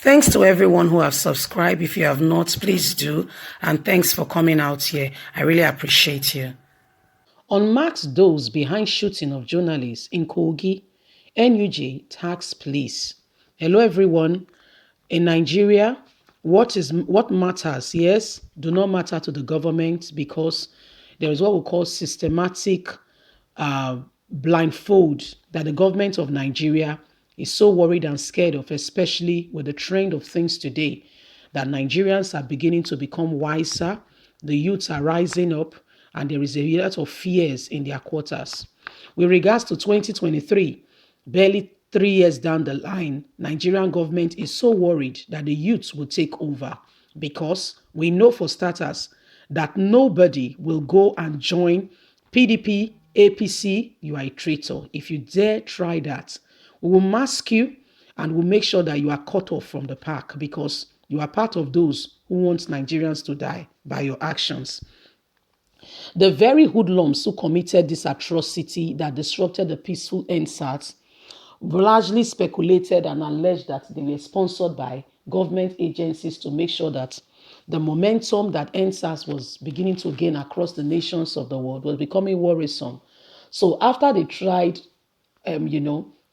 Thanks to everyone who have subscribed. If you have not, please do. And thanks for coming out here. I really appreciate you. Unmarked those behind shooting of journalists in Kogi, NUJ tax police. Hello everyone. In Nigeria, what matters, yes, do not matter to the government because there is what we call systematic uh, blindfold that the government of Nigeria is so worried and scared of, especially with the trend of things today, that Nigerians are beginning to become wiser, the youths are rising up, and there is a lot of fears in their quarters. With regards to 2023, barely 3 years down the line, Nigerian government is so worried that the youths will take over because we know for starters that nobody will go and join PDP, APC. You are a traitor. If you dare try that, we will mask you and we'll make sure that you are cut off from the pack because you are part of those who want Nigerians to die by your actions. The very hoodlums who committed this atrocity that disrupted the peaceful EndSARS largely speculated and alleged that they were sponsored by government agencies to make sure that the momentum that EndSARS was beginning to gain across the nations of the world was becoming worrisome. So after they tried,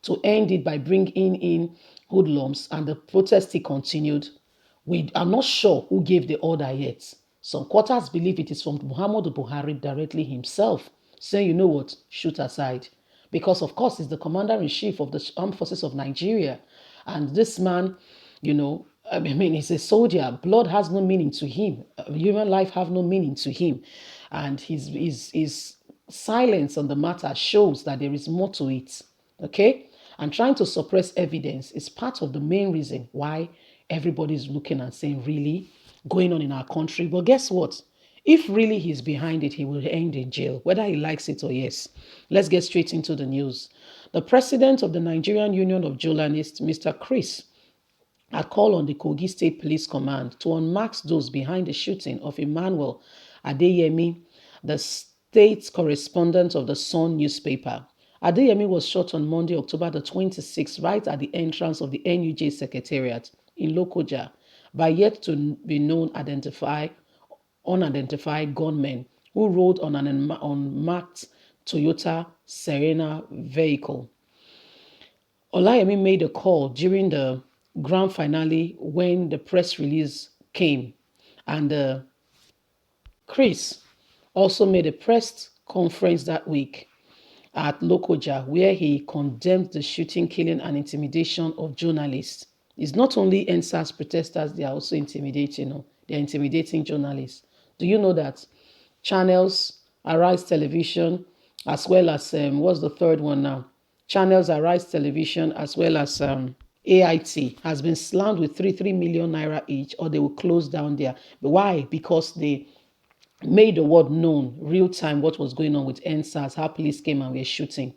to end it by bringing in hoodlums and the protest continued, I'm not sure who gave the order yet. Some quarters believe it is from Muhammadu Buhari directly himself, saying, you know what, shoot aside. Because, of course, he's the commander-in-chief of the armed forces of Nigeria. And this man, he's a soldier. Blood has no meaning to him. Human life have no meaning to him. And his silence on the matter shows that there is more to it. Okay? And trying to suppress evidence is part of the main reason why everybody's looking and saying, really, going on in our country. But guess what? If really he's behind it, he will end in jail, whether he likes it or yes. Let's get straight into the news. The president of the Nigerian Union of Journalists, Mr. Chris, had called on the Kogi State Police Command to unmask those behind the shooting of Emmanuel Adeyemi, the state correspondent of the Sun newspaper. Adeyemi was shot on Monday, October the 26th, right at the entrance of the NUJ Secretariat in Lokoja by yet to be known unidentified gunmen who rode on an unmarked Toyota Serena vehicle. Olayemi made a call during the grand finale when the press release came, and Chris also made a press conference that week at Lokoja where he condemned the shooting, killing, and intimidation of journalists. It's not only EndSARS protesters they are also intimidating. They're intimidating journalists. Do you know that Channels, Arise Television, as well as, what's the third one now? Channels, Arise Television, as well as AIT has been slammed with 3 million naira each, or they will close down there. But why? Because they made the world known real time what was going on with EndSARS, how police came and were shooting.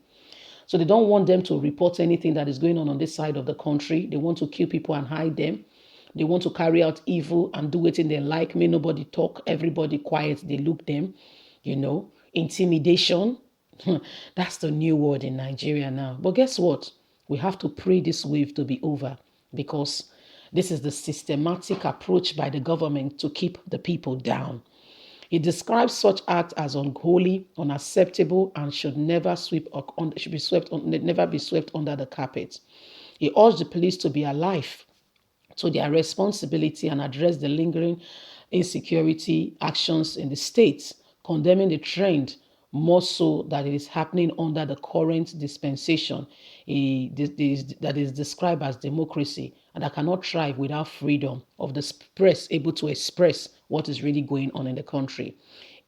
So they don't want them to report anything that is going on this side of the country. They want to kill people and hide them. They want to carry out evil and do it in their like. May nobody talk, everybody quiet. They look them, intimidation. That's the new word in Nigeria now. But guess what? We have to pray this wave to be over because this is the systematic approach by the government to keep the people down. He describes such acts as unholy, unacceptable, and should never be swept under the carpet. He urged the police to be alive to their responsibility and address the lingering insecurity actions in the states, condemning the trend more so that it is happening under the current dispensation that is described as democracy and that cannot thrive without freedom of the press able to express what is really going on in the country.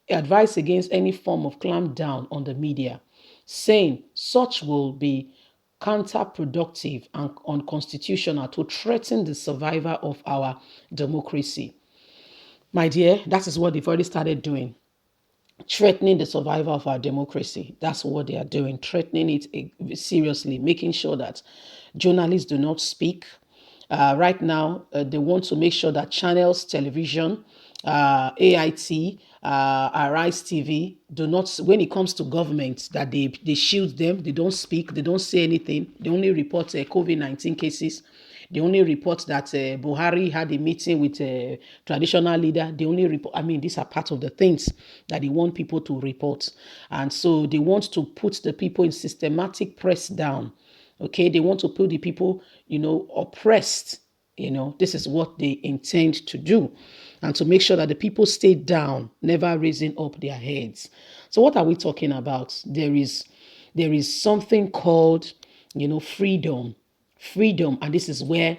Advice against any form of clampdown on the media, saying such will be counterproductive and unconstitutional to threaten the survival of our democracy. My dear, that is what they've already started doing. Threatening the survival of our democracy. That's what they are doing, threatening it seriously, making sure that journalists do not speak. Right now, they want to make sure that channels, television, AIT, Arise TV do not, when it comes to government, that they shield them, they don't speak, they don't say anything, they only report COVID-19 cases. They only report that Buhari had a meeting with a traditional leader. They only report, I mean, these are part of the things that they want people to report. And so they want to put the people in systematic press down. Okay, they want to put the people, oppressed. This is what they intend to do, and to make sure that the people stay down, never raising up their heads. So what are we talking about? There is something called, freedom, and this is where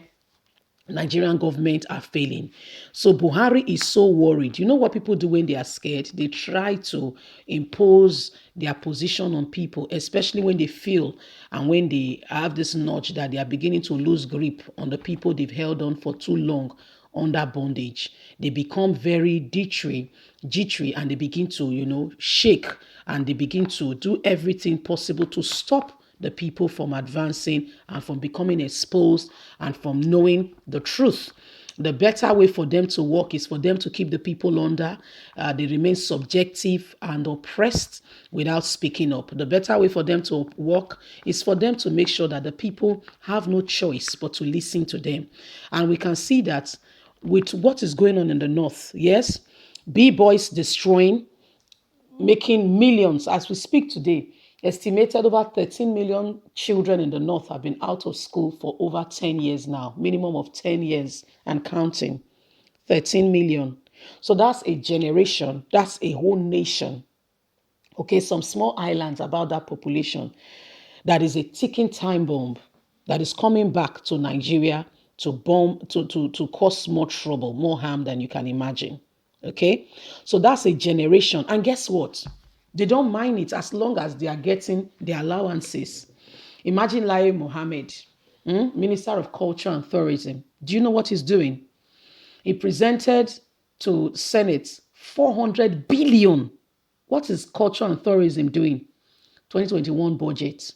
Nigerian government are failing. So Buhari is so worried. You know what people do when they are scared? They try to impose their position on people, especially when they feel and when they have this nudge that they are beginning to lose grip on the people they've held on for too long under bondage. They become very jittery, and they begin to, shake, and they begin to do everything possible to stop the people from advancing and from becoming exposed and from knowing the truth. The better way for them to work is for them to keep the people under. They remain subjective and oppressed without speaking up. The better way for them to work is for them to make sure that the people have no choice but to listen to them. And we can see that with what is going on in the north. Yes, B-boys destroying, making millions as we speak today. Estimated over 13 million children in the north have been out of school for over 10 years now, minimum of 10 years and counting. 13 million. So that's a generation, that's a whole nation. Okay, some small islands about that population. That is a ticking time bomb that is coming back to Nigeria to bomb, to cause more trouble, more harm than you can imagine. Okay, so that's a generation. And guess what? They don't mind it as long as they are getting their allowances. Imagine Lai Mohammed, Minister of Culture and Tourism. Do you know what he's doing? He presented to Senate 400 billion. What is culture and tourism doing? 2021 budget.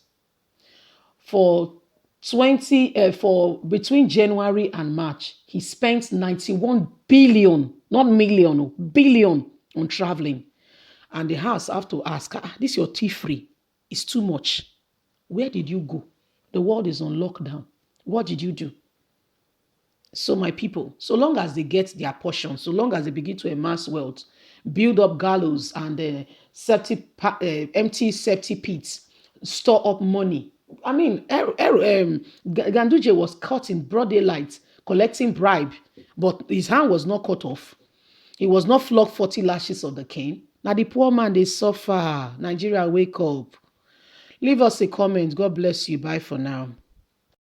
For between January and March, he spent 91 billion, not million, billion on traveling. And the house have to ask, this your tea free. It's too much. Where did you go? The world is on lockdown. What did you do? So my people, so long as they get their portion, so long as they begin to amass wealth, build up gallows and empty septic pits, store up money. I mean, Ganduje was caught in broad daylight collecting bribe, but his hand was not cut off. He was not flogged 40 lashes of the cane. Now the poor man, they suffer. Nigeria, wake up. Leave us a comment. God bless you. Bye for now.